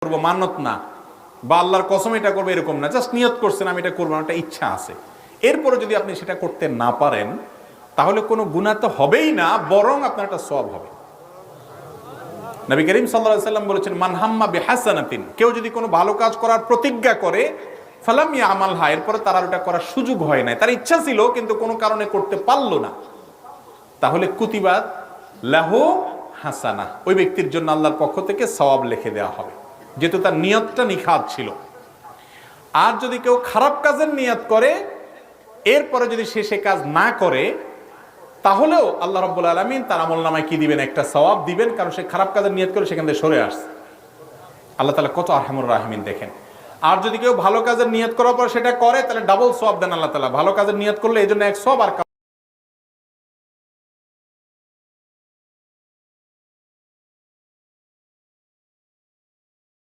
করবো মান্নত না, বা আল্লাহর কসম এটা করবো এরকম না, জাস্ট নিয়ত করছেন আমি এটা করবো, একটা ইচ্ছা আছে। এরপরে যদি আপনি সেটা করতে না পারেন তাহলে কোনো গুনাহ তো হবেই না, বরং আপনার একটা সওয়াব হবে। নবী করিম সাল্লাল্লাহু আলাইহি ওয়াসাল্লাম বলেছেন, মান হাম্মা বিহাসানাতিন, কেউ যদি কোনো ভালো কাজ করার প্রতিজ্ঞা করে, ফালাম ইয়ামালহা, এরপরে তার আর ওটা করার সুযোগ হয় না, তার ইচ্ছা ছিল কিন্তু কোনো কারণে করতে পারলো না, তাহলে কুতিবাত লাহু হাসানা, ওই ব্যক্তির জন্য আল্লাহর পক্ষ থেকে সওয়াব লিখে দেওয়া হবে, যেহেতু তার নিয়তটা নিখাত ছিল। আর যদি কেউ খারাপ কাজের নিয়ত করে এরপরে যদি সে কাজ না করে, তাহলেও আল্লাহ রাব্বুল আলামিন তার আমলনামায় কি দিবেন? একটা সওয়াব দিবেন, কারণ সে খারাপ কাজের নিয়ত করে সেখান থেকে সরে আসছে। আল্লাহ তাআলা কত আরহামুর রাহিমিন দেখেন। আর যদি কেউ ভালো কাজের নিয়ত করার পর সেটা করে, তাহলে ডাবল সওয়াব দেন আল্লাহ তাআলা। ভালো কাজের নিয়ত করলে এই জন্য এক সওয়াব, আর